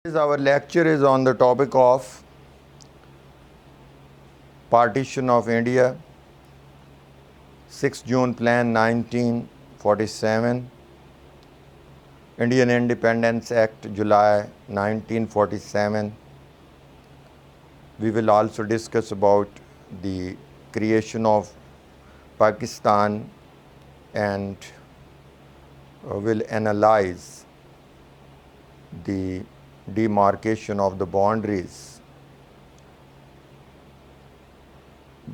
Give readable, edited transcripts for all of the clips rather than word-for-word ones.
Our lecture is on the topic of partition of India, 6 June Plan 1947, Indian Independence Act July 1947. We will also discuss about the creation of Pakistan and will analyze the demarcation of the boundaries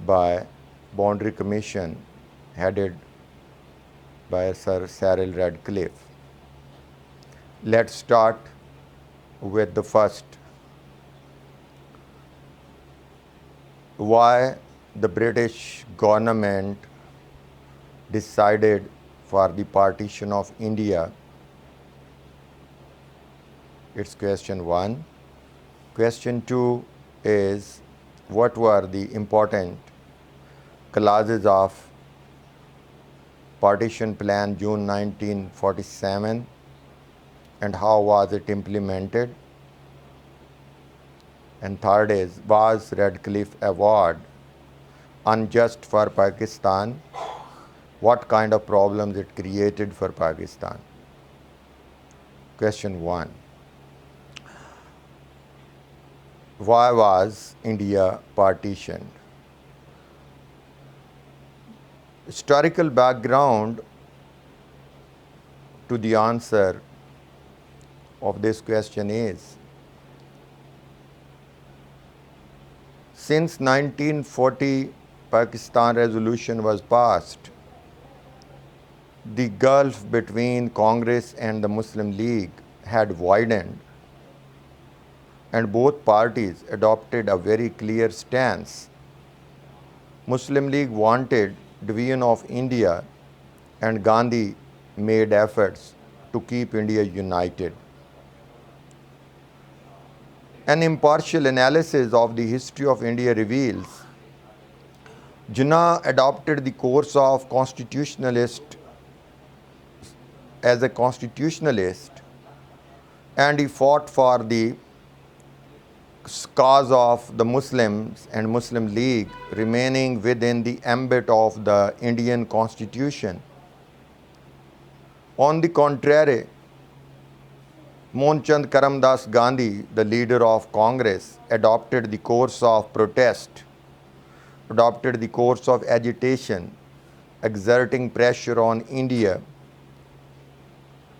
by Boundary Commission headed by Sir Cyril Radcliffe. Let's start with the first. Why the British government decided for the partition of India? It's question 1. Question 2 is, what were the important clauses of partition plan June 1947 and how was it implemented? And third is, was Radcliffe Award unjust for Pakistan? What kind of problems it created for Pakistan? Question 1. Why was India partitioned? Historical background to the answer of this question is, since 1940 Pakistan resolution was passed, the gulf between Congress and the Muslim League had widened and both parties adopted a very clear stance. Muslim League wanted division of India and Gandhi made efforts to keep India united. An impartial analysis of the history of India reveals Jinnah adopted the course of constitutionalist as a constitutionalist and he fought for the cause of the Muslims and Muslim League remaining within the ambit of the Indian Constitution. On the contrary, Mohanchand Karamdas Gandhi, the leader of Congress, adopted the course of protest, adopted the course of agitation, exerting pressure on India.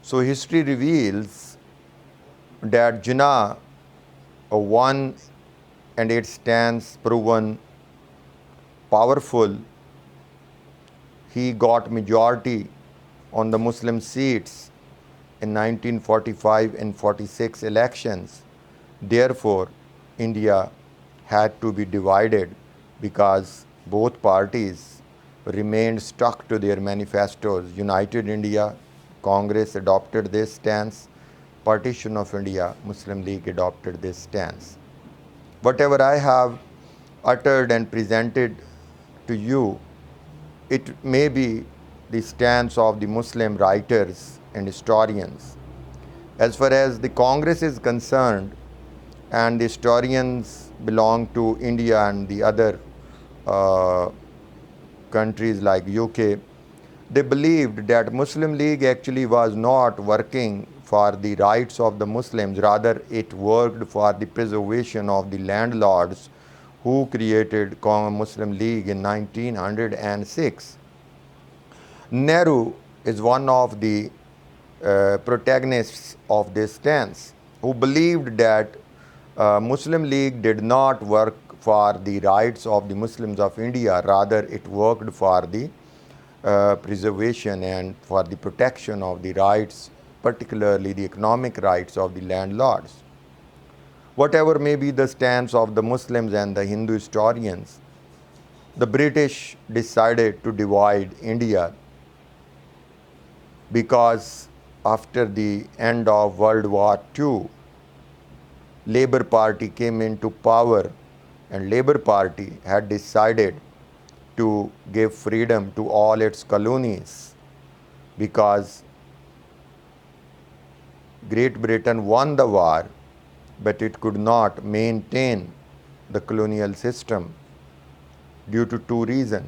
So history reveals that Jinnah won and it stands proven powerful. He got majority on the Muslim seats in 1945 and 46 elections. Therefore, India had to be divided because both parties remained stuck to their manifestos. United India, Congress adopted this stance. Partition of India, Muslim League adopted this stance. Whatever I have uttered and presented to you, it may be the stance of the Muslim writers and historians. As far as the Congress is concerned, and the historians belong to India and the other countries like UK, they believed that Muslim League actually was not working for the rights of the Muslims, rather it worked for the preservation of the landlords who created Muslim League in 1906. Nehru is one of the protagonists of this stance, who believed that Muslim League did not work for the rights of the Muslims of India, rather it worked for the preservation and for the protection of the rights, particularly the economic rights of the landlords. Whatever may be the stance of the Muslims and the Hindu historians, the British decided to divide India because after the end of World War II, Labour Party came into power and Labour Party had decided to give freedom to all its colonies because Great Britain won the war but it could not maintain the colonial system due to two reasons.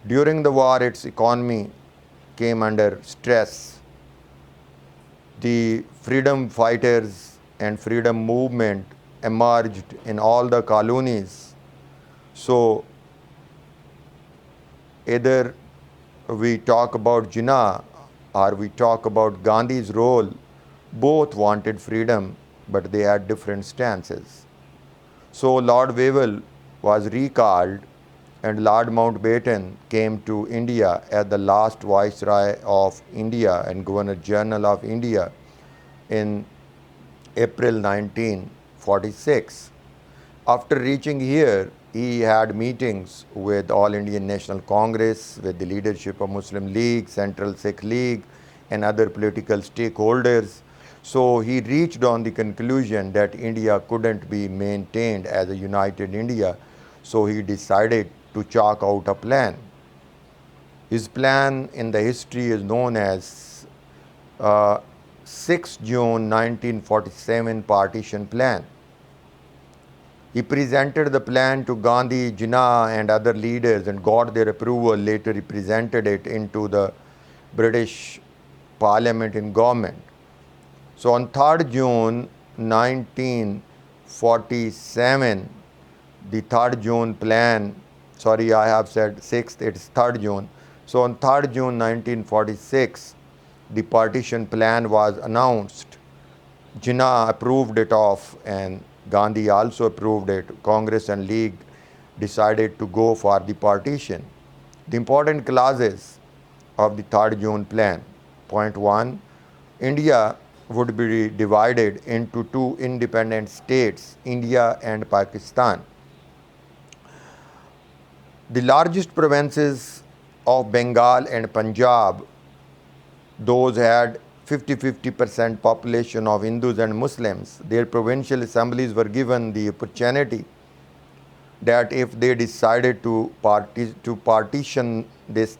During the war, its economy came under stress. The freedom fighters and freedom movement emerged in all the colonies. So either we talk about Jinnah or we talk about Gandhi's role, both wanted freedom, but they had different stances. So Lord Wavell was recalled and Lord Mountbatten came to India as the last Viceroy of India and Governor General of India in April 1946. After reaching here, he had meetings with All Indian National Congress, with the leadership of Muslim League, Central Sikh League, and other political stakeholders. So he reached on the conclusion that India couldn't be maintained as a united India. So he decided to chalk out a plan. His plan in the history is known as 6 June 1947 Partition Plan. He presented the plan to Gandhi, Jinnah and other leaders and got their approval. Later he presented it into the British Parliament and government. So on 3rd June 1947, the 3rd June plan, sorry I have said 6th, it's 3rd June. So on 3rd June 1946, the partition plan was announced. Jinnah approved it off and Gandhi also approved it. Congress and League decided to go for the partition. The important clauses of the 3rd June plan. Point 1, India would be divided into two independent states, India and Pakistan. The largest provinces of Bengal and Punjab, those had 50-50% population of Hindus and Muslims. Their provincial assemblies were given the opportunity that if they decided to partition these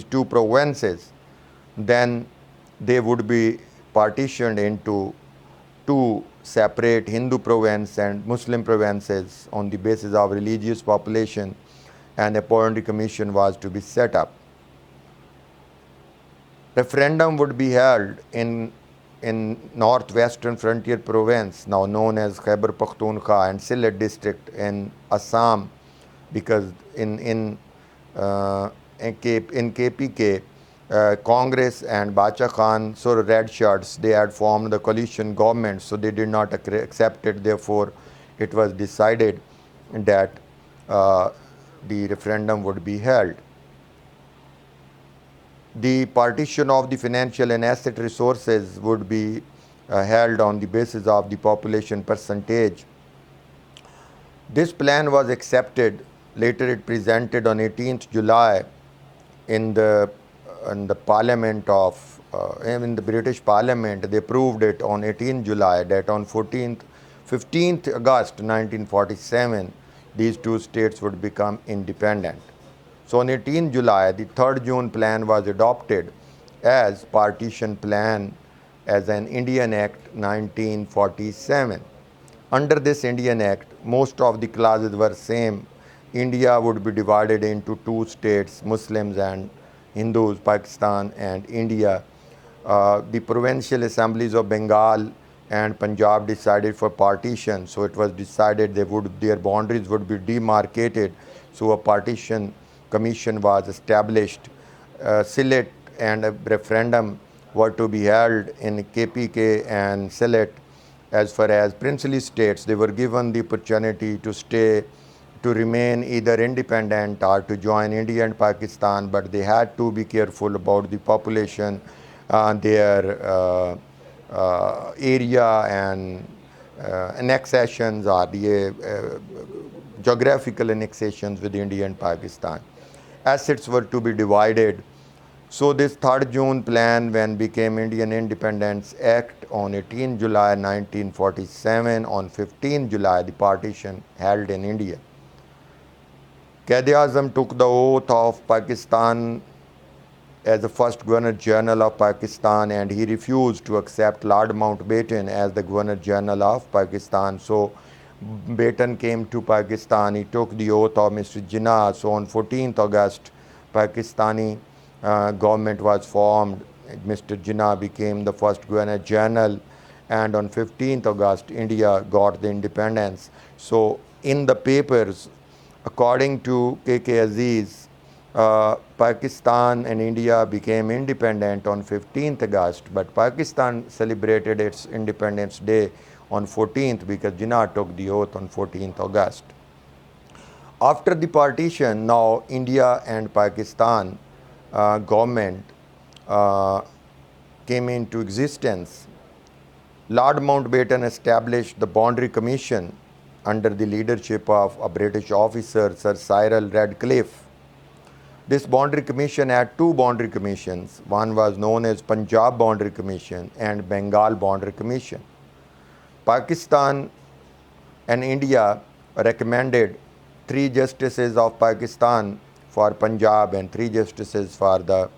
two provinces, then they would be partitioned into two separate Hindu province and Muslim provinces on the basis of religious population, and a appointed commission was to be set up. Referendum would be held in northwestern frontier province, now known as Khyber Pakhtunkhwa, and Sylhet district in Assam, because in KPK, Congress and Bacha Khan, so red shirts, they had formed the coalition government, so they did not accept it. Therefore, it was decided that the referendum would be held. The partition of the financial and asset resources would be held on the basis of the population percentage. This plan was accepted. Later it presented on 18th July in the Parliament of in the British Parliament. They approved it on 18th July, that on 15th August 1947 these two states would become independent. So on 18th July, the 3rd June plan was adopted as partition plan as an Indian Act 1947. Under this Indian Act, most of the clauses were same. India would be divided into two states, Muslims and Hindus, Pakistan and India. The provincial assemblies of Bengal and Punjab decided for partition. So it was decided their boundaries would be demarcated. So a partition commission was established. Sylhet and a referendum were to be held in KPK and Sylhet. As far as princely states, they were given the opportunity to remain either independent or to join India and Pakistan, but they had to be careful about the population, their area and annexations or the geographical annexations with India and Pakistan. Assets were to be divided. So this 3rd June plan when became Indian Independence Act on 18 July 1947, on 15 July the partition held in India. Quaid-e-Azam took the oath of Pakistan as the first Governor General of Pakistan, and he refused to accept Lord Mountbatten as the Governor General of Pakistan. So Baton came to Pakistan, he took the oath of Mr. Jinnah. So on 14th August, Pakistani government was formed. Mr. Jinnah became the first Governor General, and on 15th August, India got the independence. So in the papers, according to K.K. Aziz, Pakistan and India became independent on 15th August, but Pakistan celebrated its Independence Day on 14th because Jinnah took the oath on 14th August. After the partition, now India and Pakistan government came into existence. Lord Mountbatten established the Boundary Commission under the leadership of a British officer, Sir Cyril Radcliffe. This boundary commission had two boundary commissions. One was known as Punjab Boundary Commission and Bengal Boundary Commission. Pakistan and India recommended 3 justices of Pakistan for Punjab and 3 justices for the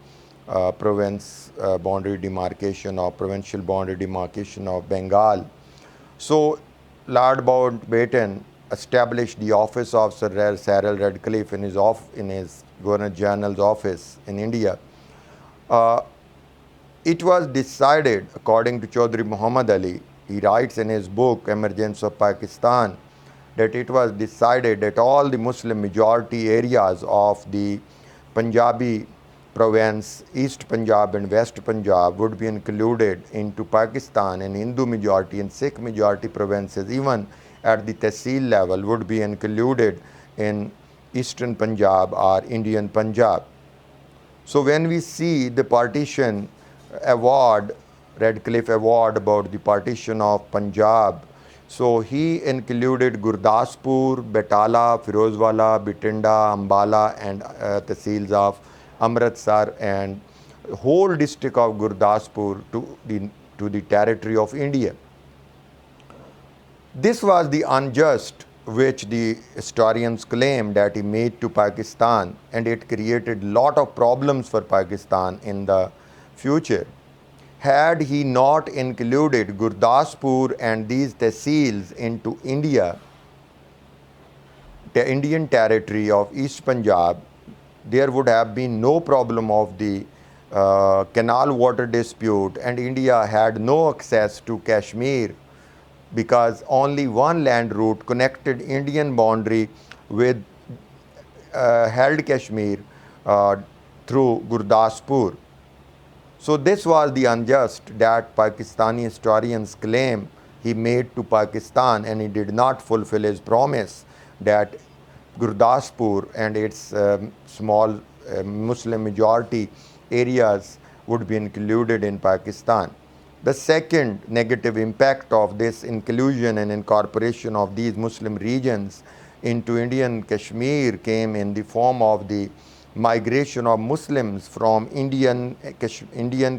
province boundary demarcation or provincial boundary demarcation of Bengal. So Lord Mountbatten established the office of Sir Cyril Radcliffe in his Governor General's office in India. It was decided, according to Chaudhry Muhammad Ali, he writes in his book Emergence of Pakistan, that it was decided that all the Muslim majority areas of the Punjabi province, East Punjab and West Punjab, would be included into Pakistan, and Hindu majority and Sikh majority provinces, even at the Tehsil level, would be included in Eastern Punjab or Indian Punjab. So when we see the partition award, Radcliffe Award about the partition of Punjab, so he included Gurdaspur, Betala, Firozwala, Bitinda, Ambala and Tehsils of Amritsar and whole district of Gurdaspur to the territory of India. This was the unjust which the historians claim that he made to Pakistan, and it created lot of problems for Pakistan in the future. Had he not included Gurdaspur and these tehsils into India, the Indian territory of East Punjab, there would have been no problem of the canal water dispute, and India had no access to Kashmir, because only one land route connected Indian boundary with held Kashmir through Gurdaspur. So this was the unjust that Pakistani historians claim he made to Pakistan, and he did not fulfill his promise that Gurdaspur and its small Muslim majority areas would be included in Pakistan. The second negative impact of this inclusion and incorporation of these Muslim regions into Indian Kashmir came in the form of the migration of Muslims from Indian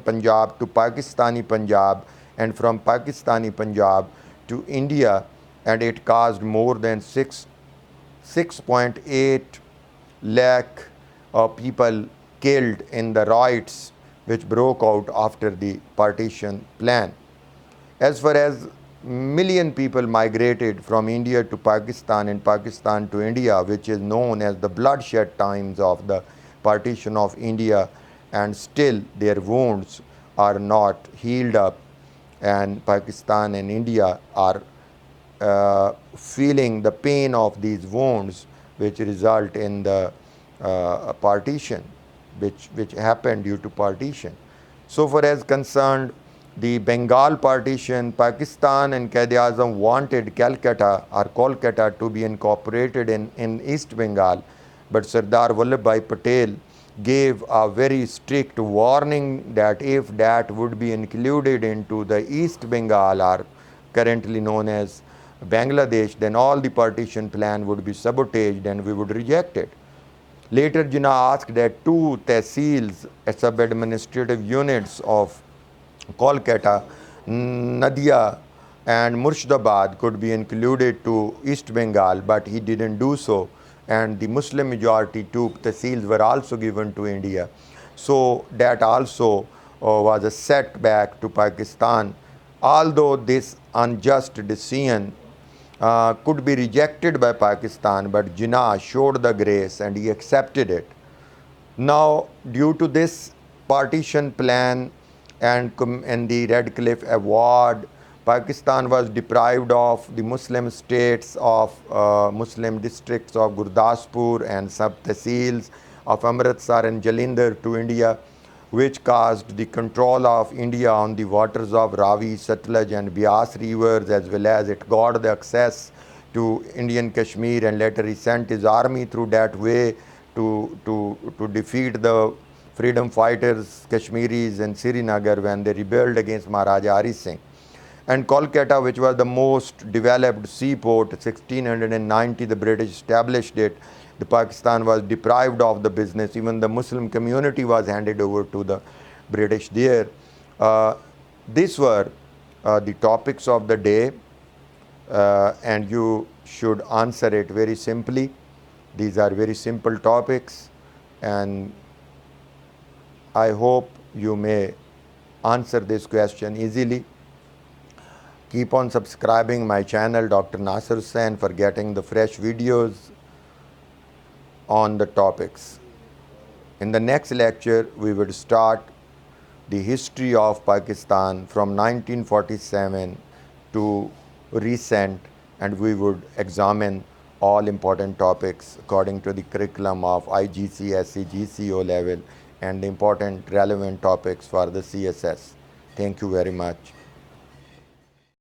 Punjab to Pakistani Punjab, and from Pakistani Punjab to India, and it caused more than 6.8 lakh people killed in the riots which broke out after the partition plan. As far as million people migrated from India to Pakistan and Pakistan to India, which is known as the bloodshed times of the partition of India, and still their wounds are not healed up, and Pakistan and India are feeling the pain of these wounds which result in the partition, which happened due to partition. So far as concerned the Bengal partition, Pakistan and Quaid-e-Azam wanted Calcutta or Kolkata to be incorporated in East Bengal, but Sardar Vallabhbhai Patel gave a very strict warning that if that would be included into the East Bengal, or currently known as Bangladesh, then all the partition plan would be sabotaged and we would reject it. Later Jinnah asked that 2 tehsils, sub-administrative units of Kolkata, Nadia and Murshidabad could be included to East Bengal, but he didn't do so, and the Muslim majority 2 tehsils were also given to India. So that also was a setback to Pakistan. Although this unjust decision could be rejected by Pakistan, but Jinnah showed the grace and he accepted it. Now, due to this partition plan and the Red Cliff Award, Pakistan was deprived of the Muslim states of Muslim districts of Gurdaspur and sub tehsils of Amritsar and Jalandhar to India, which caused the control of India on the waters of Ravi, Satluj and Beas rivers, as well as it got the access to Indian Kashmir, and later he sent his army through that way to defeat the freedom fighters, Kashmiris in Srinagar when they rebelled against Maharaja Hari Singh. And Kolkata, which was the most developed seaport, 1690 the British established it. The Pakistan was deprived of the business. Even the Muslim community was handed over to the British there. These were the topics of the day, and you should answer it very simply. These are very simple topics, and I hope you may answer this question easily. Keep on subscribing my channel Dr. Nasir Hussain for getting the fresh videos on the topics. In the next lecture, we will start the history of Pakistan from 1947 to recent, and we would examine all important topics according to the curriculum of IGC, SC, O level, and the important relevant topics for the CSS. Thank you very much.